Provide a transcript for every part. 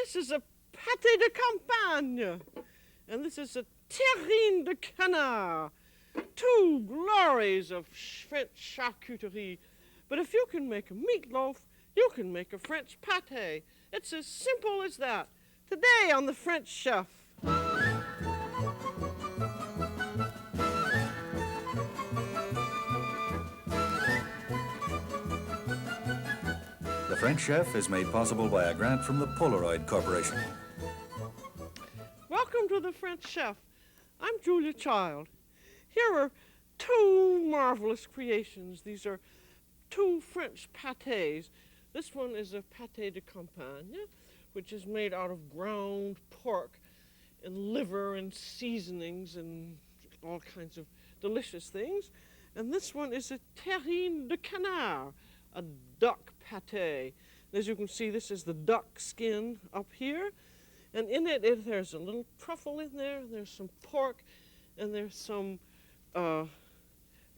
This is a pate de campagne, and this is a terrine de canard. Two glories of French charcuterie. But if you can make a meatloaf, you can make a French pate. It's as simple as that. Today on The French Chef. The French Chef is made possible by a grant from the Polaroid Corporation. Welcome to The French Chef. I'm Julia Child. Here are two marvelous creations. These are two French pâtés. This one is a pâté de campagne, which is made out of ground pork and liver and seasonings and all kinds of delicious things. And this one is a terrine de canard, a duck pâté. As you can see, this is the duck skin up here. And in it, there's a little truffle in there, there's some pork, and there's some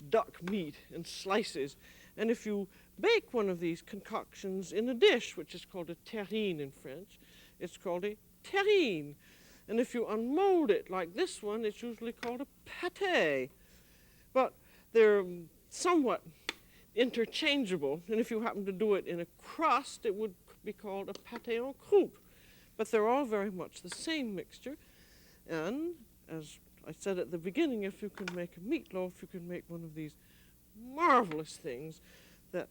duck meat in slices. And if you bake one of these concoctions in a dish, which is called a terrine in French, it's called a terrine. And if you unmold it like this one, it's usually called a pâté. But they're somewhat interchangeable. And if you happen to do it in a crust, it would be called a pâté en croûte. But they're all very much the same mixture. And as I said at the beginning, if you can make a meatloaf, you can make one of these marvelous things that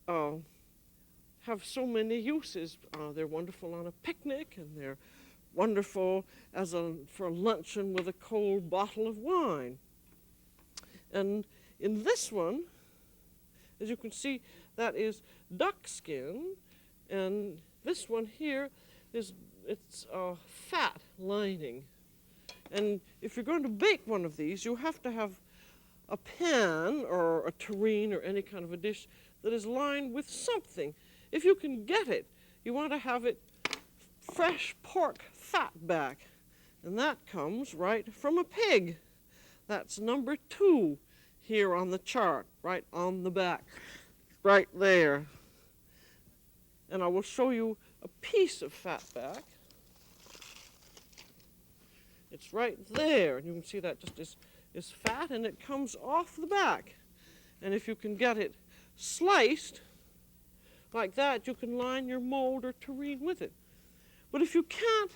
have so many uses. They're wonderful on a picnic, and they're wonderful for a luncheon with a cold bottle of wine. And in this one, as you can see, that is duck skin, and this one here it's fat lining. And if you're going to bake one of these, you have to have a pan or a terrine or any kind of a dish that is lined with something. If you can get it, you want to have it fresh pork fat back. And that comes right from a pig. That's number 2 here on the chart, right on the back, right there. And I will show you a piece of fat back. It's right there, and you can see that just is fat, and it comes off the back. And if you can get it sliced like that, you can line your mold or terrine with it. But if you can't,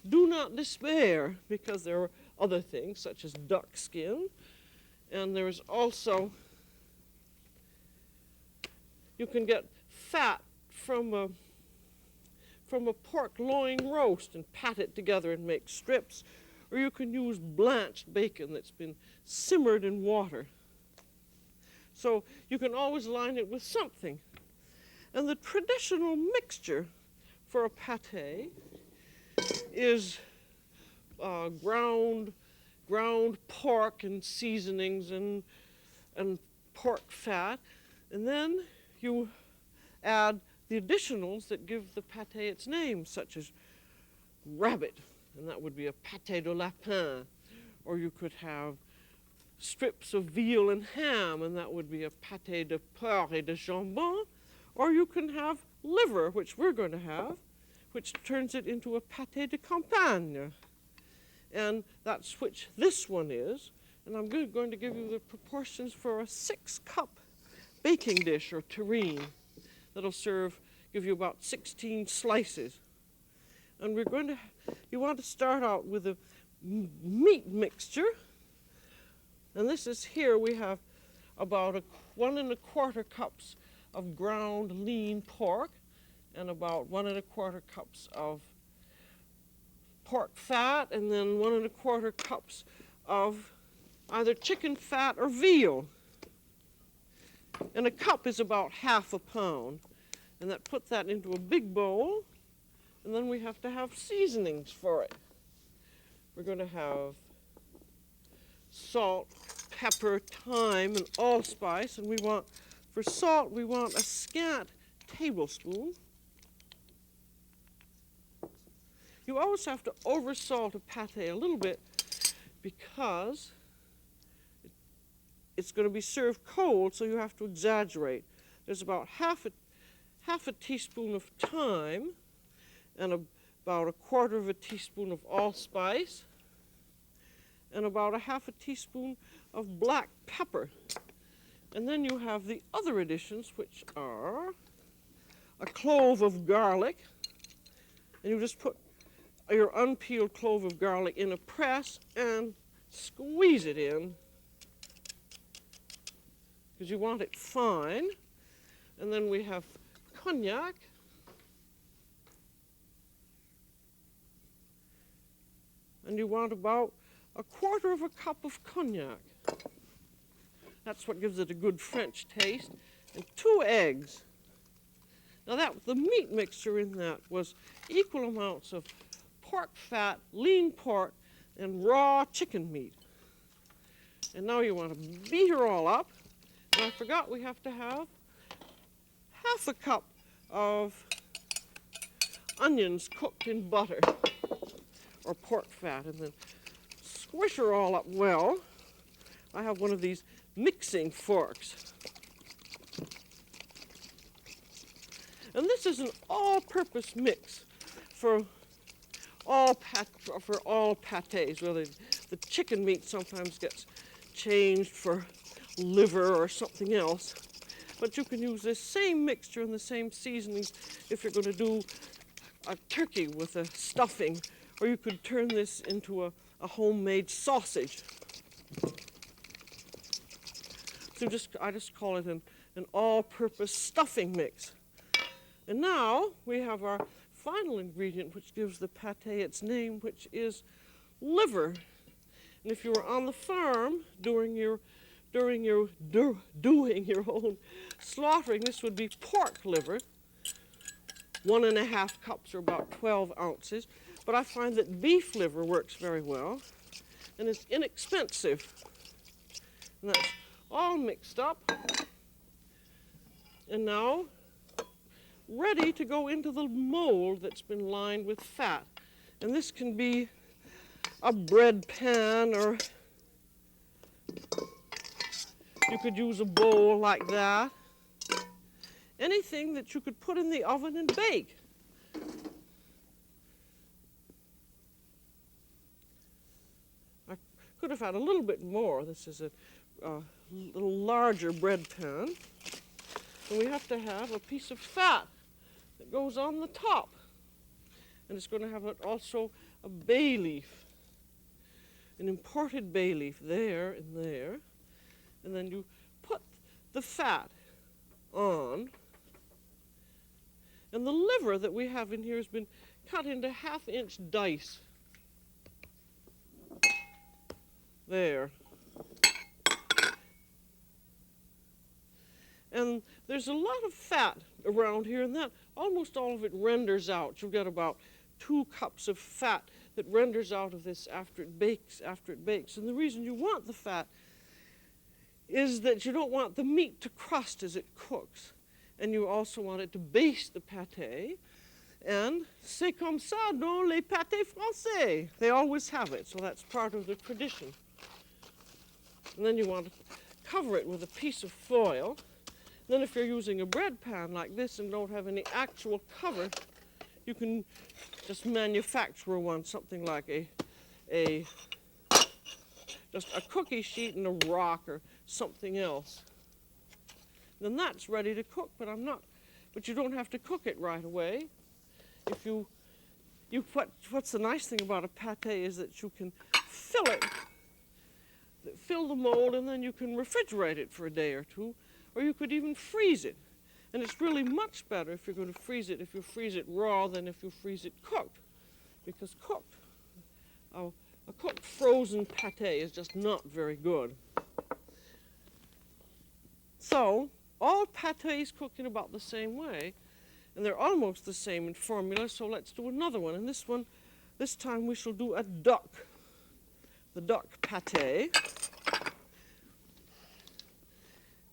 do not despair, because there are other things, such as duck skin, and there is also, you can get fat from a pork loin roast and pat it together and make strips, or you can use blanched bacon that's been simmered in water. So you can always line it with something. And the traditional mixture for a pâté is ground pork and seasonings and pork fat, and then you add the additionals that give the pâté its name, such as rabbit, and that would be a pâté de lapin. Or you could have strips of veal and ham, and that would be a pâté de porc et de jambon. Or you can have liver, which we're going to have, which turns it into a pâté de campagne. And that's which this one is. And I'm going to give you the proportions for a 6-cup baking dish or terrine. That'll give you about 16 slices. And you want to start out with a meat mixture. And this is here, we have about 1 1/4 cups of ground lean pork and about 1 1/4 cups of pork fat, and then 1 1/4 cups of either chicken fat or veal. And a cup is about 1/2 pound. And put that into a big bowl, and then we have to have seasonings for it. We're going to have salt, pepper, thyme, and allspice, and for salt, we want a scant tablespoon. You always have to over-salt a pâté a little bit because it's going to be served cold, so you have to exaggerate. There's about half a teaspoon of thyme, and about a quarter of a teaspoon of allspice, and about a half a teaspoon of black pepper. And then you have the other additions, which are a clove of garlic, and you just put your unpeeled clove of garlic in a press and squeeze it in, because you want it fine. And then we have cognac, and you want about a quarter of a cup of cognac. That's what gives it a good French taste. And 2 eggs. Now the meat mixture in that was equal amounts of pork fat, lean pork, and raw chicken meat. And now you want to beat her all up. And I forgot we have to have half a cup of onions cooked in butter or pork fat, and then squish her all up well. I have one of these mixing forks. And this is an all-purpose mix for all pâtés, where the chicken meat sometimes gets changed for liver or something else. But you can use this same mixture and the same seasonings if you're going to do a turkey with a stuffing, or you could turn this into a homemade sausage. So I just call it an all-purpose stuffing mix. And now we have our final ingredient, which gives the pâté its name, which is liver. And if you were on the farm doing your own slaughtering, this would be pork liver. 1.5 cups, or about 12 ounces. But I find that beef liver works very well, and it's inexpensive. And that's all mixed up. And now, ready to go into the mold that's been lined with fat. And this can be a bread pan, or you could use a bowl like that. Anything that you could put in the oven and bake. I could have had a little bit more. This is a little larger bread pan. And we have to have a piece of fat that goes on the top. And it's going to have also a bay leaf, an imported bay leaf there and there. And then you put the fat on. And the liver that we have in here has been cut into 1/2-inch dice. There. And there's a lot of fat around here, and that almost all of it renders out. You've got about 2 cups of fat that renders out of this after it bakes. And the reason you want the fat is that you don't want the meat to crust as it cooks. And you also want it to baste the pâté. And c'est comme ça dans les pâtés français. They always have it, so that's part of the tradition. And then you want to cover it with a piece of foil. Then if you're using a bread pan like this and don't have any actual cover, you can just manufacture one, something like just a cookie sheet and a rock or something else. Then that's ready to cook, but you don't have to cook it right away. What's the nice thing about a pâté is that you can fill the mold, and then you can refrigerate it for a day or two, or you could even freeze it. And it's really much better if you're going to freeze it, if you freeze it raw than if you freeze it cooked. Because a cooked frozen pâté is just not very good. So, all pâtés cook in about the same way, and they're almost the same in formula, so let's do another one. And this time we shall do a duck, the duck pâté.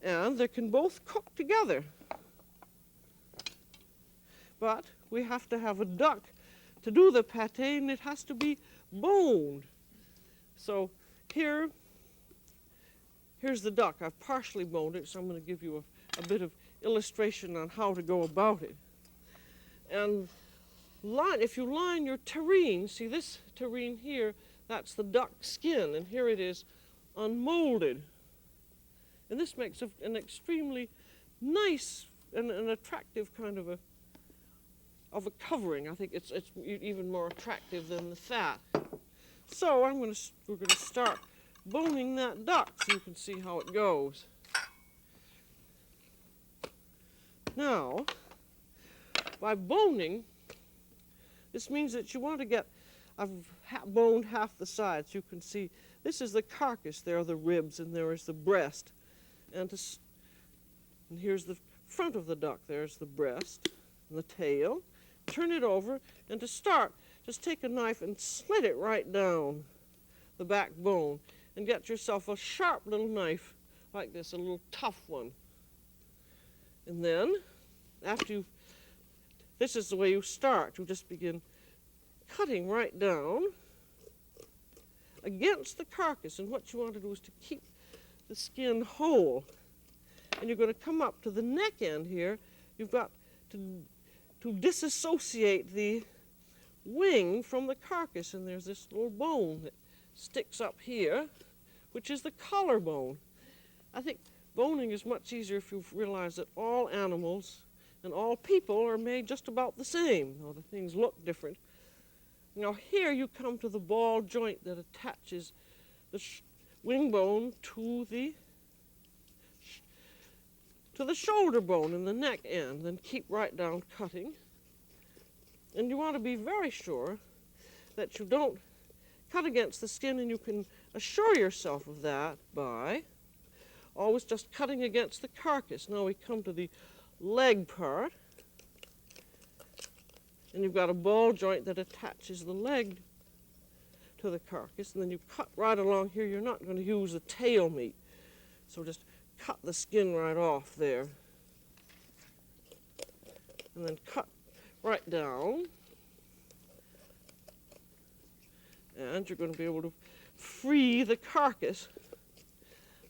And they can both cook together. But we have to have a duck to do the pâté, and it has to be boned. So here's the duck. I've partially boned it, so I'm going to give you a bit of illustration on how to go about it. And if you line your terrine, see this terrine here, that's the duck skin, and here it is unmolded. And this makes an extremely nice and an attractive kind of a covering. I think it's even more attractive than the fat. So we're going to start boning that duck so you can see how it goes. Now, by boning, this means that you want to get, I've boned half the sides. You can see this is the carcass. There are the ribs and there is the breast. And here's the front of the duck. There's the breast and the tail. Turn it over, and to start, just take a knife and slit it right down the backbone and get yourself a sharp little knife like this, a little tough one. And then, this is the way you start. You just begin cutting right down against the carcass, and what you want to do is to keep the skin whole. And you're going to come up to the neck end here. You've got to disassociate the wing from the carcass, and there's this little bone that sticks up here, which is the collarbone. I think boning is much easier if you realize that all animals and all people are made just about the same, though the things look different. Now here you come to the ball joint that attaches the wing bone to the shoulder bone in the neck end, then keep right down cutting. And you want to be very sure that you don't cut against the skin, and you can assure yourself of that by always just cutting against the carcass. Now we come to the leg part, and you've got a ball joint that attaches the leg to the carcass, and then you cut right along here. You're not going to use the tail meat, so just cut the skin right off there, and then cut right down, and you're going to be able to free the carcass.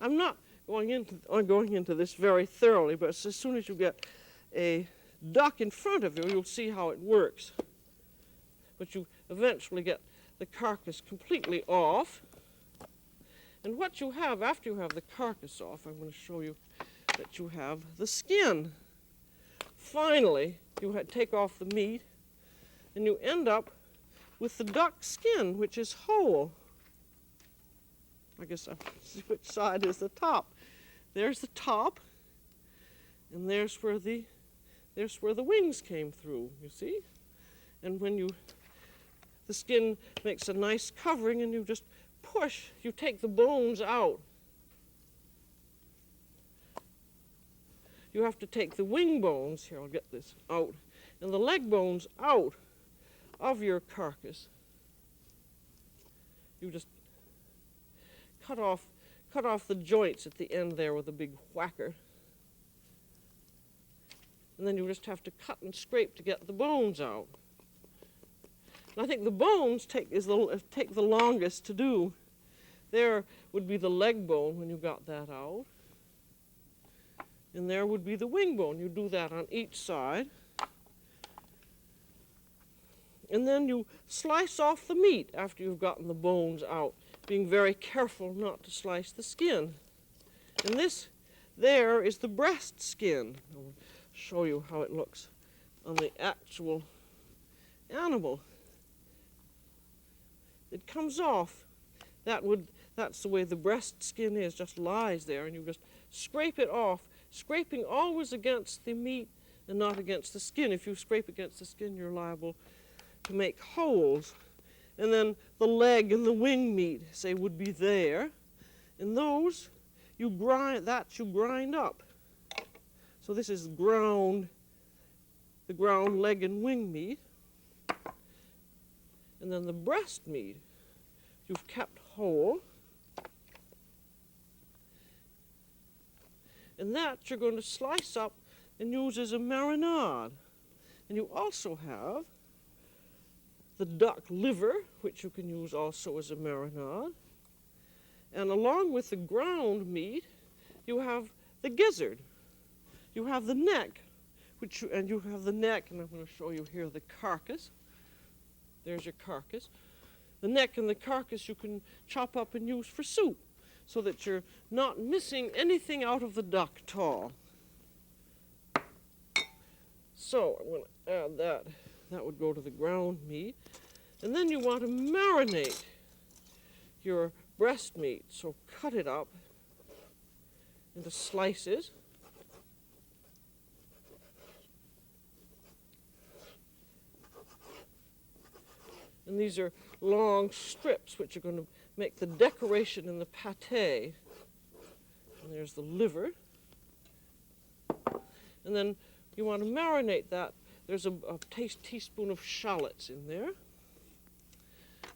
I'm not going into this very thoroughly, but as soon as you get a duck in front of you, you'll see how it works. But you eventually get the carcass completely off. And what you have after you have the carcass off, I'm going to show you that you have the skin. Finally, you take off the meat, and you end up with the duck skin, which is whole. I guess I'll see which side is the top. There's the top, and there's where the wings came through, you see? And when the skin makes a nice covering, and you just push, you take the bones out. You have to take the wing bones, here I'll get this out, and the leg bones out of your carcass. You just cut off the joints at the end there with a big whacker. And then you just have to cut and scrape to get the bones out. And I think the bones take the longest to do. There would be the leg bone when you got that out. And there would be the wing bone. You do that on each side. And then you slice off the meat after you've gotten the bones out, being very careful not to slice the skin. And this there is the breast skin. I'll show you how it looks on the actual animal. It comes off. That's the way the breast skin is, just lies there, and you just scrape it off, scraping always against the meat and not against the skin. If you scrape against the skin, you're liable to make holes. And then the leg and the wing meat, say, would be there, and those you grind up. So this is the ground leg and wing meat. And then the breast meat you've kept whole. And that you're going to slice up and use as a marinade. And you also have the duck liver, which you can use also as a marinade. And along with the ground meat, you have the gizzard. You have the neck, and you have the neck, and I'm going to show you here the carcass. There's your carcass. The neck and the carcass you can chop up and use for soup, so that you're not missing anything out of the duck at all. So I'm going to add that. That would go to the ground meat. And then you want to marinate your breast meat. So cut it up into slices. And these are long strips, which are going to make the decoration in the pate. And there's the liver. And then you want to marinate that. There's a teaspoon of shallots in there.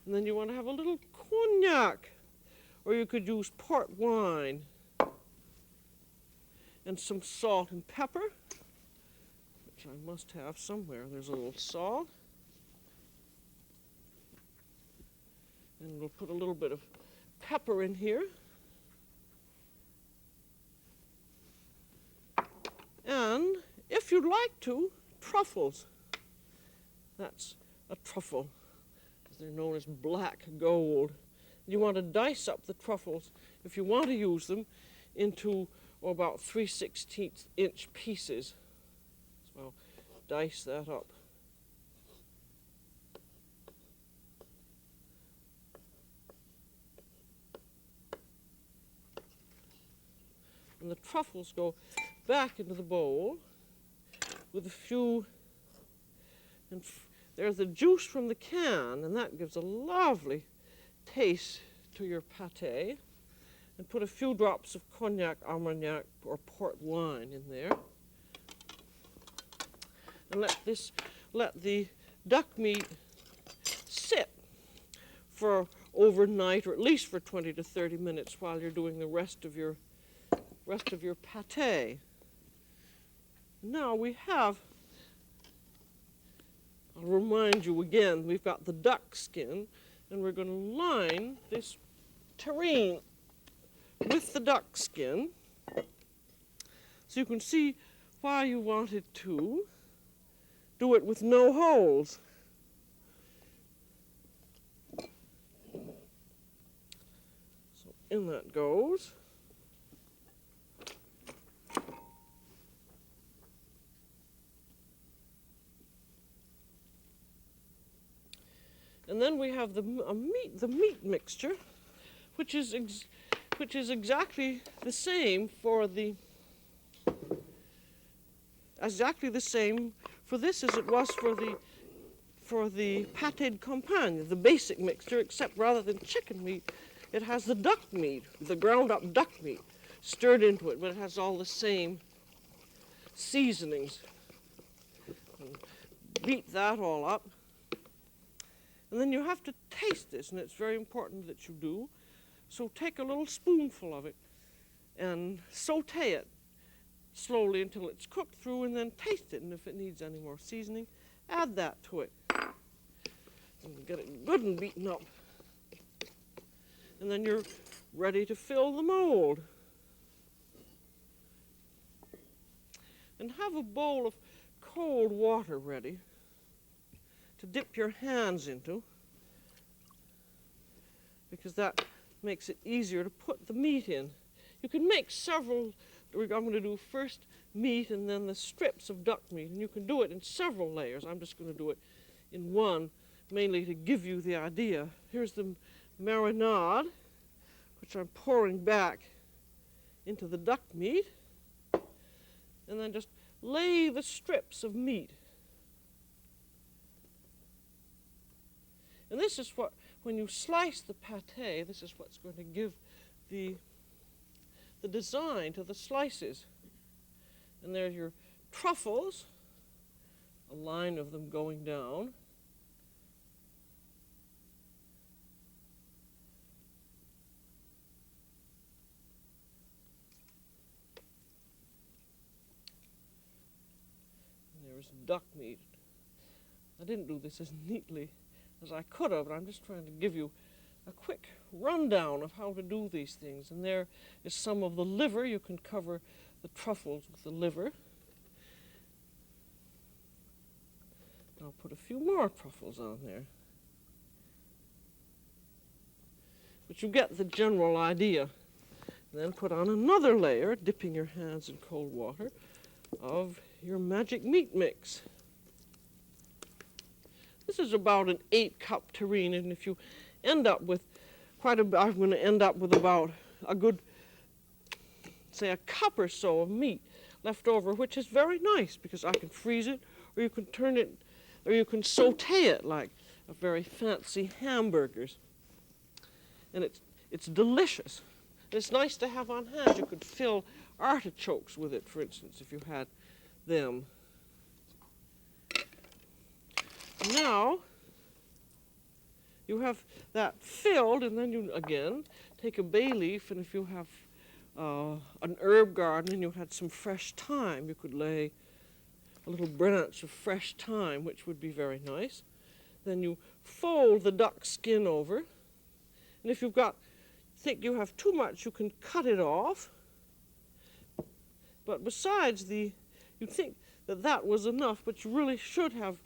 And then you want to have a little cognac, or you could use port wine, and some salt and pepper, which I must have somewhere. There's a little salt. And we'll put a little bit of pepper in here. And if you'd like to, truffles. That's a truffle. They're known as black gold. You want to dice up the truffles, if you want to use them, into about 3/16 inch pieces. So I'll dice that up. And the truffles go back into the bowl with a few, and there's the juice from the can, and that gives a lovely taste to your pate. And put a few drops of cognac, armagnac, or port wine in there. And let the duck meat sit for overnight, or at least for 20 to 30 minutes while you're doing the rest of your pate. Now we have, I'll remind you again, we've got the duck skin, and we're going to line this terrine with the duck skin, so you can see why you wanted to do it with no holes. So in that goes. And then we have the meat mixture, which is exactly the same for this as it was for the pâté de campagne, the basic mixture, except rather than chicken meat, it has the duck meat, the ground up duck meat, stirred into it, but it has all the same seasonings. And beat that all up. And then you have to taste this, and it's very important that you do. So take a little spoonful of it and saute it slowly until it's cooked through, and then taste it. And if it needs any more seasoning, add that to it. And get it good and beaten up. And then you're ready to fill the mold. And have a bowl of cold water ready to dip your hands into, because that makes it easier to put the meat in. You can make several. I'm going to do first meat and then the strips of duck meat, and you can do it in several layers. I'm just going to do it in one, mainly to give you the idea. Here's the marinade, which I'm pouring back into the duck meat, and then just lay the strips of meat. And this is what, when you slice the pate, this is what's going to give the design to the slices. And there's your truffles, a line of them going down. And there's duck meat. I didn't do this as neatly as I could have, but I'm just trying to give you a quick rundown of how to do these things. And there is some of the liver. You can cover the truffles with the liver. I'll put a few more truffles on there. but you get the general idea. And then put on another layer, dipping your hands in cold water, of your magic meat mix. This is about an 8-cup terrine, and if you end up with quite a bit, I'm going to end up with about a good, say, a cup or so of meat left over, which is very nice because I can freeze it, or you can turn it, or you can saute it like a very fancy hamburgers. And it's delicious. It's nice to have on hand. You could fill artichokes with it, for instance, if you had them. Now, you have that filled, and then you, again, take a bay leaf, and if you have an herb garden and you had some fresh thyme, you could lay a little branch of fresh thyme, which would be very nice. Then you fold the duck skin over, and if you've got, think you have too much, you can cut it off. But besides you'd think that that was enough, but you really should have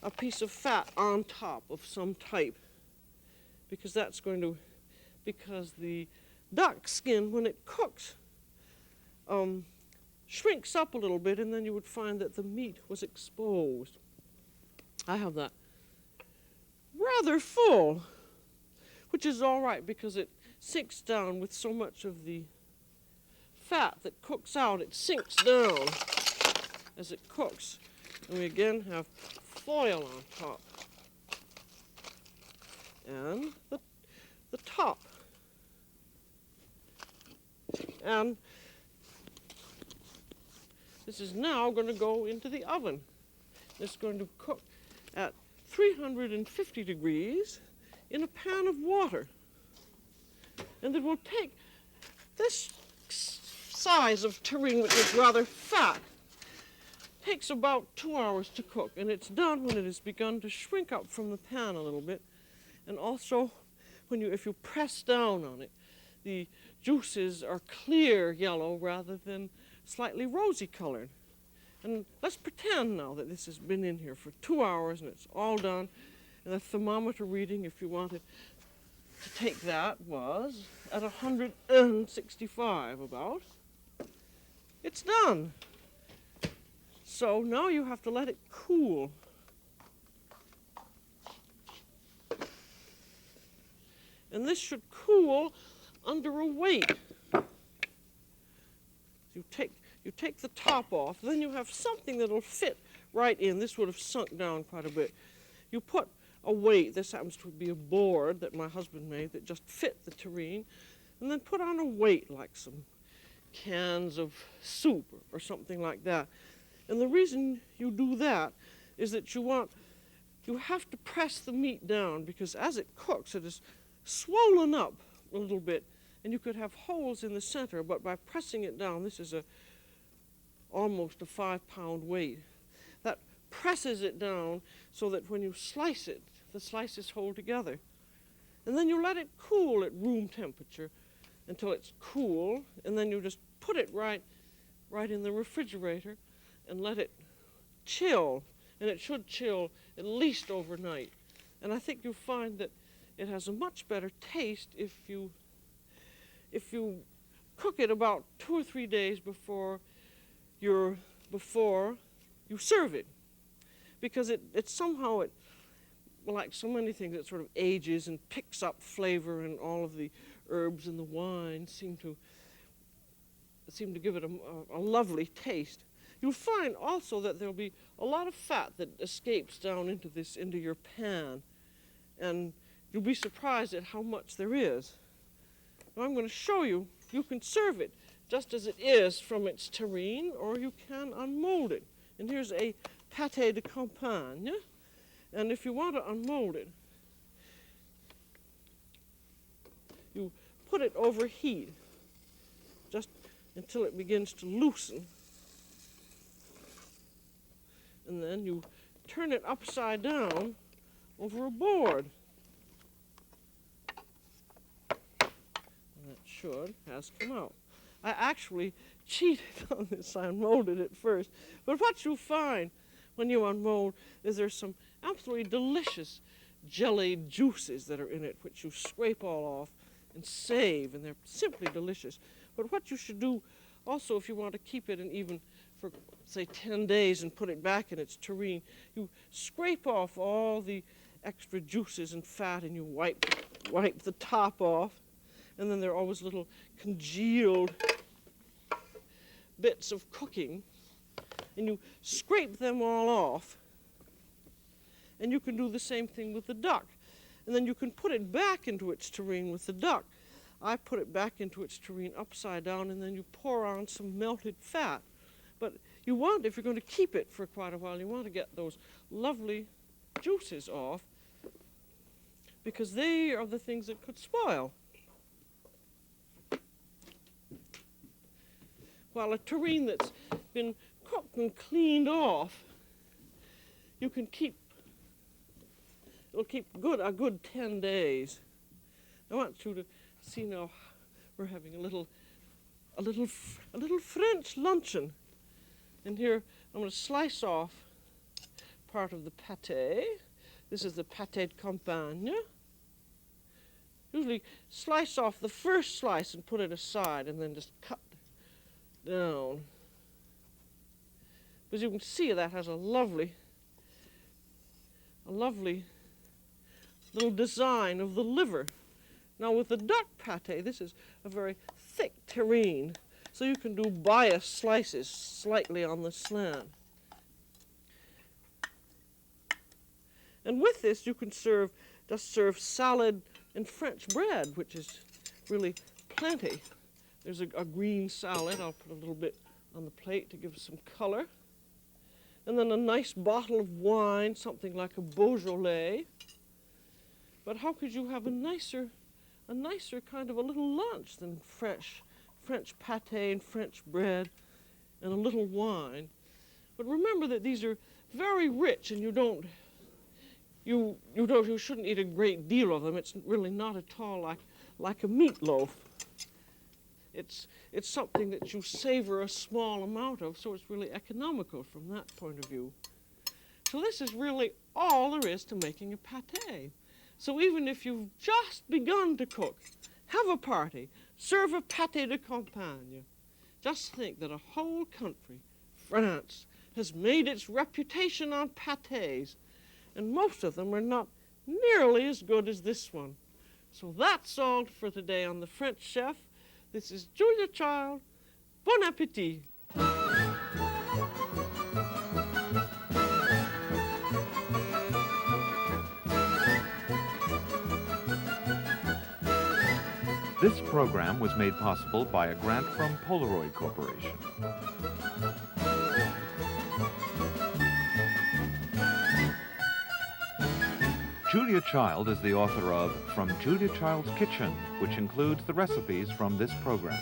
a piece of fat on top of some type, because that's going to, because the duck skin, when it cooks, shrinks up a little bit, and then you would find that the meat was exposed. I have that rather full, which is all right because it sinks down with so much of the fat that cooks out. It sinks down as it cooks. And we again have foil on top. And the top. And this is now going to go into the oven. It's going to cook at 350 degrees in a pan of water. And it will take this size of terrine, which is rather fat, takes about 2 hours to cook, and it's done when it has begun to shrink up from the pan a little bit. And also, if you press down on it, the juices are clear yellow rather than slightly rosy colored. And let's pretend now that this has been in here for 2 hours and it's all done. And the thermometer reading, if you wanted to take that, was at 165 about. It's done. So now you have to let it cool. And this should cool under a weight. You take the top off, then you have something that'll fit right in. This would have sunk down quite a bit. You put a weight, this happens to be a board that my husband made that just fit the terrine, and then put on a weight like some cans of soup or something like that. And the reason you do that is that you have to press the meat down, because as it cooks it is swollen up a little bit, and you could have holes in the center, but by pressing it down, this is almost a 5-pound weight. That presses it down so that when you slice it, the slices hold together. And then you let it cool at room temperature until it's cool, and then you just put it right in the refrigerator and let it chill. And it should chill at least overnight. And I think you'll find that it has a much better taste if you cook it about 2 or 3 days before you serve it, because it somehow, like so many things, it sort of ages and picks up flavor, and all of the herbs and the wine seem to give it a lovely taste. You'll find also that there'll be a lot of fat that escapes down into your pan, and you'll be surprised at how much there is. Now I'm going to show you. You can serve it just as it is from its terrine, or you can unmold it. And here's a pate de campagne. And if you want to unmold it, you put it over heat just until it begins to loosen. And then you turn it upside down over a board. Has come out. I actually cheated on this. I unmolded it first. But what you'll find when you unmold is there's some absolutely delicious jellied juices that are in it, which you scrape all off, and save, and they're simply delicious. But what you should do also, if you want to keep it, and even for, say, 10 days and put it back in its terrine, you scrape off all the extra juices and fat, and you wipe the top off, and then there are always little congealed bits of cooking, and you scrape them all off, and you can do the same thing with the duck. And then you can put it back into its terrine with the duck. I put it back into its terrine upside down, and then you pour on some melted fat. But you want, if you're going to keep it for quite a while, you want to get those lovely juices off, because they are the things that could spoil. While a terrine that's been cooked and cleaned off, you can keep, it'll keep a good 10 days. I want you to see now, we're having a little French luncheon. And here I'm going to slice off part of the pate. This is the pate de campagne. Usually slice off the first slice and put it aside, and then just cut down. As you can see, that has a lovely little design of the liver. Now with the duck pate, this is a very thick terrine, so you can do bias slices slightly on the slant. And with this, you can just serve salad and French bread, which is really plenty. There's a green salad. I'll put a little bit on the plate to give some color. And then a nice bottle of wine, something like a Beaujolais. But how could you have a nicer kind of a little lunch than French pate and French bread and a little wine? But remember that these are very rich, and you shouldn't eat a great deal of them. It's really not at all like a meatloaf. It's something that you savor a small amount of, so it's really economical from that point of view. So this is really all there is to making a pate. So even if you've just begun to cook, have a party, serve a pate de campagne. Just think that a whole country, France, has made its reputation on pates, and most of them are not nearly as good as this one. So that's all for today on The French Chef. This is Julia Child. Bon appétit. This program was made possible by a grant from Polaroid Corporation. Julia Child is the author of From Julia Child's Kitchen, which includes the recipes from this program.